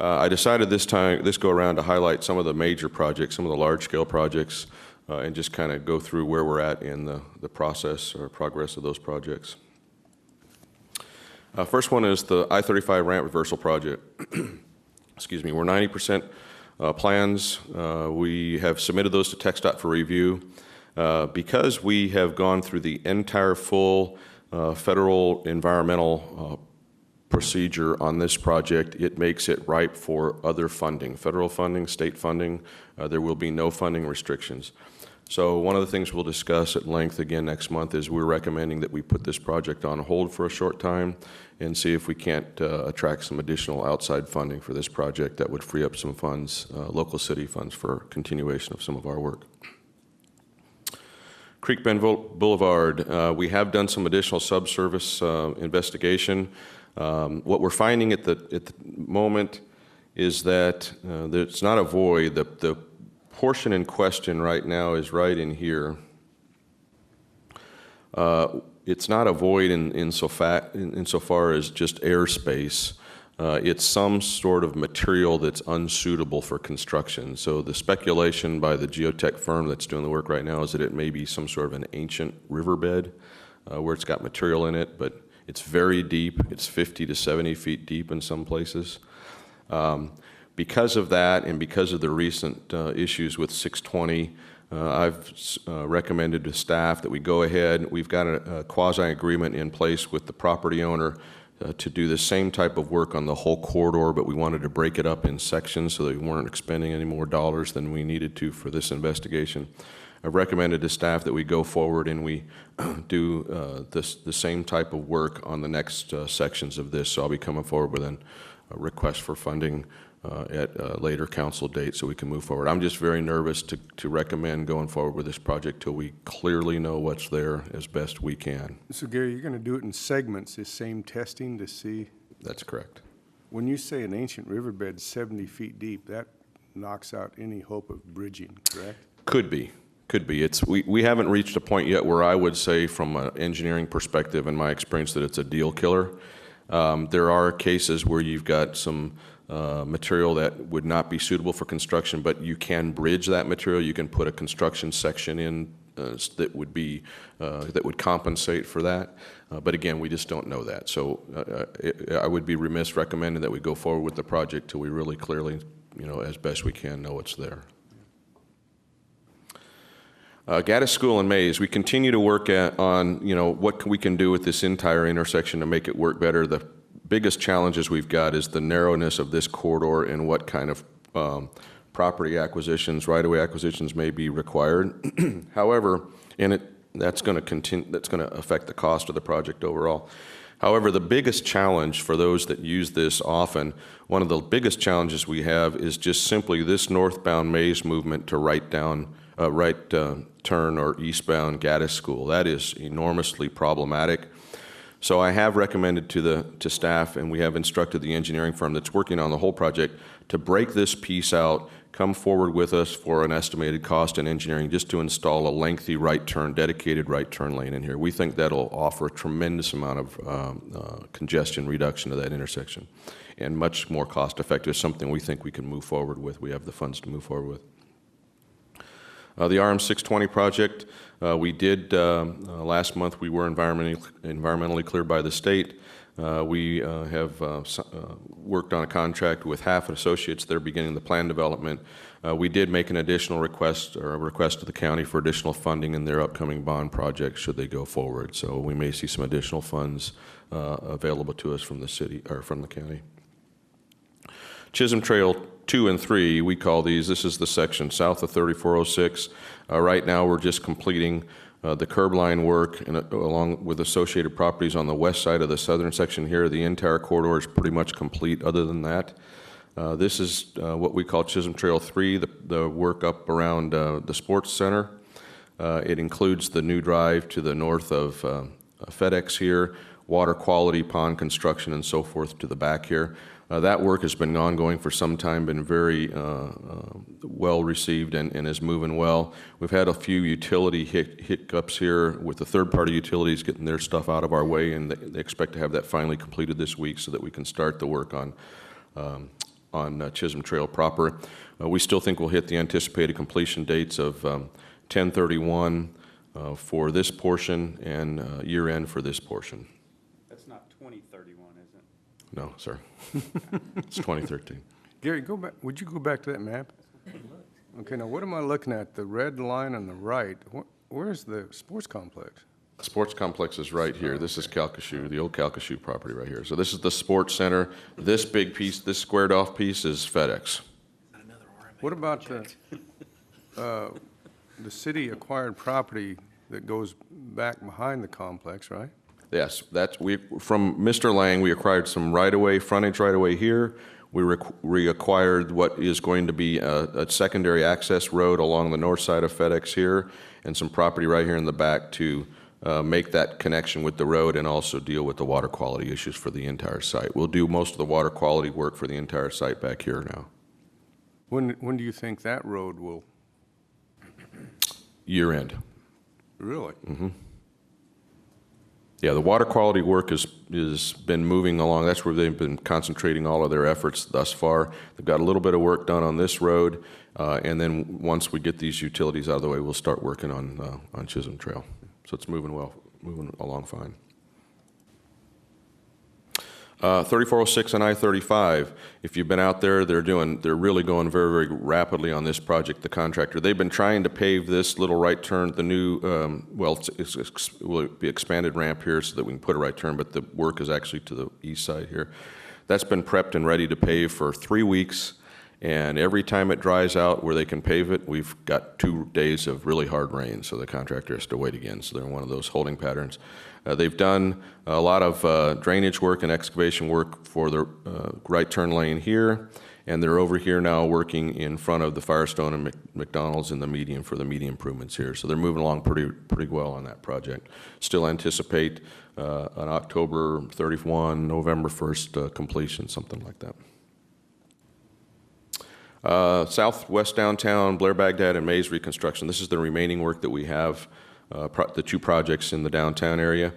I decided this go around to highlight some of the major projects, some of the large-scale projects, and just kind of go through where we're at in the process or progress of those projects. First one is the I-35 ramp reversal project. Excuse me, we're 90% plans. We have submitted those to TxDOT for review. Because we have gone through the entire full federal environmental procedure on this project, it makes it ripe for other funding, federal funding, state funding. There will be no funding restrictions. So one of the things we'll discuss at length again next month is we're recommending that we put this project on hold for a short time and see if we can't attract some additional outside funding for this project that would free up some funds, local city funds, for continuation of some of our work. Creek Bend Boulevard, we have done some additional subsurface investigation. What we're finding at the moment is that it's not a void. The portion in question right now is right in here. It's not a void insofar as just airspace. It's some sort of material that's unsuitable for construction. So the speculation by the geotech firm that's doing the work right now is that it may be some sort of an ancient riverbed where it's got material in it, but it's very deep. It's 50 to 70 feet deep in some places. Because of that and because of the recent issues with 620, I've recommended to staff that we go ahead. We've got a quasi-agreement in place with the property owner to do the same type of work on the whole corridor, but we wanted to break it up in sections so that we weren't expending any more dollars than we needed to for this investigation. I've recommended to staff that we go forward and we do the same type of work on the next sections of this. So I'll be coming forward with a request for funding at a later council date so we can move forward. I'm just very nervous to recommend going forward with this project till we clearly know what's there as best we can. So Gary, you're going to do it in segments, the same testing to see? That's correct. When you say an ancient riverbed 70 feet deep, that knocks out any hope of bridging, correct? Could be. Could be. We haven't reached a point yet where I would say from an engineering perspective in my experience that it's a deal killer. There are cases where you've got some material that would not be suitable for construction, but you can bridge that material. You can put a construction section in that would compensate for that. But again, we just don't know that. So I would be remiss recommending that we go forward with the project till we really clearly, as best we can, know what's there. Gattis School and Maze, we continue to work on what we can do with this entire intersection to make it work better. The biggest challenges we've got is the narrowness of this corridor and what kind of property acquisitions, right-of-way acquisitions may be required. However, that's going to affect the cost of the project overall. However, the biggest challenge for those that use this often, one of the biggest challenges we have is just simply this northbound Maze movement to right turn or eastbound Gattis School. That is enormously problematic. So I have recommended to staff, and we have instructed the engineering firm that's working on the whole project to break this piece out, come forward with us for an estimated cost in engineering just to install a lengthy dedicated right turn lane in here. We think that'll offer a tremendous amount of congestion reduction to that intersection and much more cost effective, something we think we can move forward with. We have the funds to move forward with. The RM620 project, we did last month. We were environmentally cleared by the state. We have worked on a contract with Half Associates. They're beginning the plan development. We did make an additional request or a request to the county for additional funding in their upcoming bond project should they go forward. So we may see some additional funds available to us from the city or from the county. Chisholm Trail 2 and 3, we call these. This is the section south of 3406. Right now we're just completing the curb line work and along with associated properties on the west side of the southern section here. The entire corridor is pretty much complete other than that. This is what we call Chisholm Trail 3, the work up around the sports center. It includes the new drive to the north of FedEx here, water quality, pond construction, and so forth to the back here. That work has been ongoing for some time, been very well received and is moving well. We've had a few utility hiccups here with the third-party utilities getting their stuff out of our way, and they expect to have that finally completed this week so that we can start the work on on Chisholm Trail proper. We still think we'll hit the anticipated completion dates of 10/31 for this portion and year end for this portion. That's not 2031, is it? No, sir. It's 2013. Gary, go back, would you go back to that map? Okay, now what am I looking at? The red line on the right, where's the sports complex? Sports complex is right here. This is Calcasieu, the old Calcasieu property right here. So this is the sports center. This big piece, this squared off piece is FedEx. What about the city acquired property that goes back behind the complex, right? Yes, from Mr. Lang, we acquired some right-of-way, frontage right-of-way here. We reacquired what is going to be a secondary access road along the north side of FedEx here, and some property right here in the back to make that connection with the road and also deal with the water quality issues for the entire site. We'll do most of the water quality work for the entire site back here now. When do you think that road will? Year end. Really? Mm-hmm. Yeah, the water quality work is been moving along. That's where they've been concentrating all of their efforts thus far. They've got a little bit of work done on this road, and then once we get these utilities out of the way, we'll start working on Chisholm Trail. So it's moving well, moving along fine. 3406 and I-35. If you've been out there, they're really going very, very rapidly on this project. The contractor, they've been trying to pave this little right turn, the new, will be expanded ramp here so that we can put a right turn, but the work is actually to the east side here. That's been prepped and ready to pave for 3 weeks, and every time it dries out where they can pave it, we've got 2 days of really hard rain, so the contractor has to wait again. So they're in one of those holding patterns. They've done a lot of drainage work and excavation work for the right turn lane here, and they're over here now working in front of the Firestone and McDonald's in the median for the median improvements here. So they're moving along pretty well on that project. Still anticipate an October 31, November 1st completion, something like that. Southwest downtown, Blair, Bagdad, and Mays reconstruction. This is the remaining work that we have, the 2 projects in the downtown area.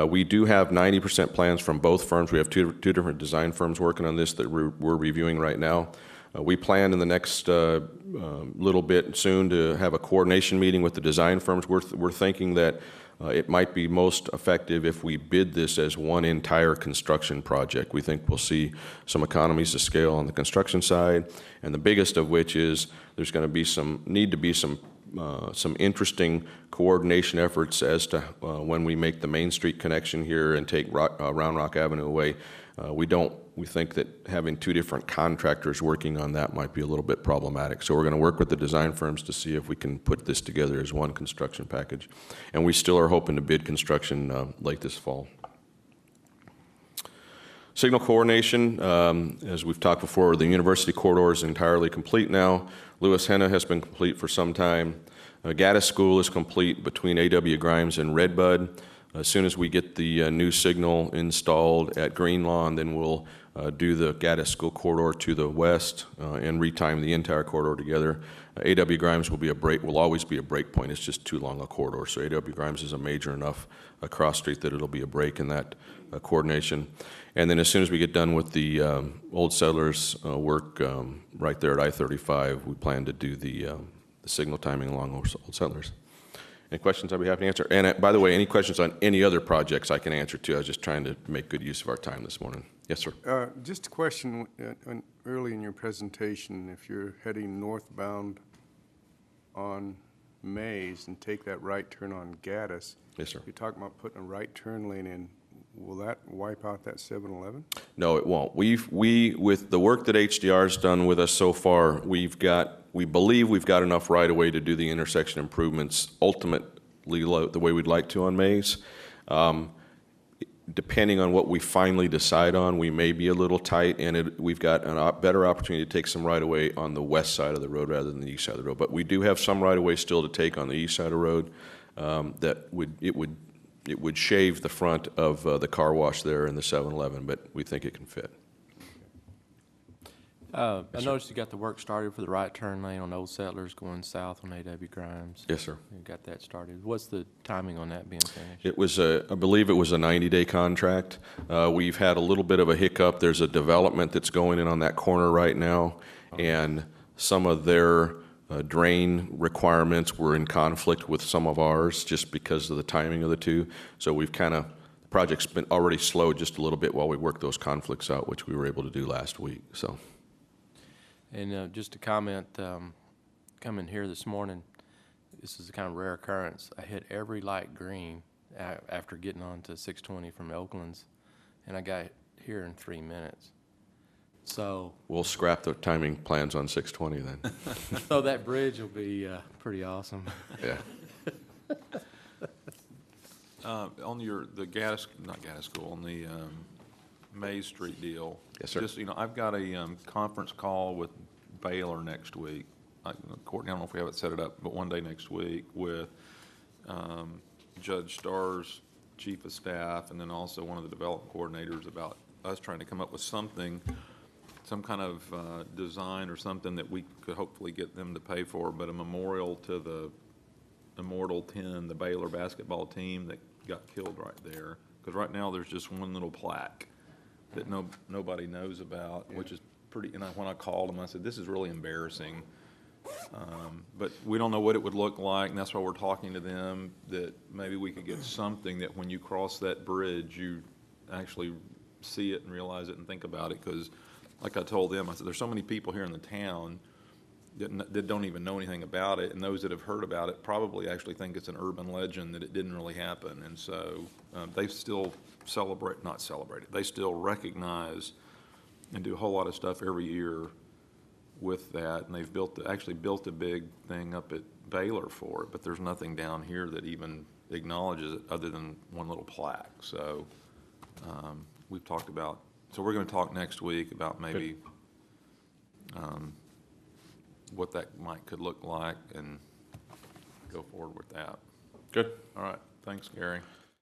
We do have 90% plans from both firms. We have two different design firms working on this that we're reviewing right now. We plan in the next little bit soon to have a coordination meeting with the design firms. We're thinking that it might be most effective if we bid this as one entire construction project. We think we'll see some economies of scale on the construction side, and the biggest of which is there's going to be some interesting coordination efforts as to when we make the Main Street connection here and take Round Rock Avenue away. We think that having 2 different contractors working on that might be a little bit problematic. So we're going to work with the design firms to see if we can put this together as one construction package. And we still are hoping to bid construction late this fall. Signal coordination, as we've talked before, the university corridor is entirely complete now. Lewis Henna has been complete for some time. Gattis School is complete between A.W. Grimes and Redbud. As soon as we get the new signal installed at Green Lawn, then we'll do the Gattis School corridor to the west and retime the entire corridor together. A.W. Grimes will always be a break point. It's just too long a corridor. So A.W. Grimes is a major enough cross street that it'll be a break in that coordination. And then as soon as we get done with the Old Settlers work right there at I-35, we plan to do the signal timing along Old Settlers. Any questions I'd be happy to answer? And by the way, any questions on any other projects I can answer too. I was just trying to make good use of our time this morning. Yes, sir. Just a question early in your presentation, if you're heading northbound on Mays and take that right turn on Gattis. Yes, sir. You're talking about putting a right turn lane in. Will that wipe out that 7-Eleven? No, it won't. With the work that HDR's done with us so far, we believe we've got enough right-of-way to do the intersection improvements ultimately the way we'd like to on Mays. Depending on what we finally decide on, we may be a little tight, and we've got a better opportunity to take some right-of-way on the west side of the road rather than the east side of the road. But we do have some right-of-way still to take on the east side of the road it would shave the front of the car wash there in the 7-Eleven, but we think it can fit. I noticed you got the work started for the right turn lane on Old Settlers going south on A.W. Grimes. Yes, sir. You got that started. What's the timing on that being finished? It was I believe it was a 90-day contract. We've had a little bit of a hiccup. There's a development that's going in on that corner right now, and some of their drain requirements were in conflict with some of ours just because of the timing of the two. So we've the project's been already slowed just a little bit while we work those conflicts out, which we were able to do last week. So. And just to comment, coming here this morning, this is a kind of rare occurrence. I hit every light green after getting on to 620 from Oakland's, and I got here in 3 minutes. So We'll scrap the timing plans on 620 then. so that bridge will be pretty awesome. Yeah. On the Gattis, not Gattis School, on the Mays Street deal. Yes, sir. Just, I've got a conference call with Baylor next week. Courtney, I don't know if we have it set it up, but one day next week with Judge Starr's chief of staff and then also one of the development coordinators about us trying to come up with something, some kind of design or something that we could hopefully get them to pay for, but a memorial to the Immortal 10, the Baylor basketball team that got killed right there. Because right now there's just one little plaque that nobody knows about, which is pretty, and when I called them, I said, this is really embarrassing. But we don't know what it would look like, and that's why we're talking to them, that maybe we could get something that when you cross that bridge, you actually see it and realize it and think about it. Because like I told them, I said, there's so many people here in the town that don't even know anything about it, and those that have heard about it probably actually think it's an urban legend that it didn't really happen. And so they still they still recognize and do a whole lot of stuff every year with that, and they've actually built a big thing up at Baylor for it, but there's nothing down here that even acknowledges it other than one little plaque. So we've talked about, so we're going to talk next week about maybe what that could look like and go forward with that. Good. All right. Thanks, Gary.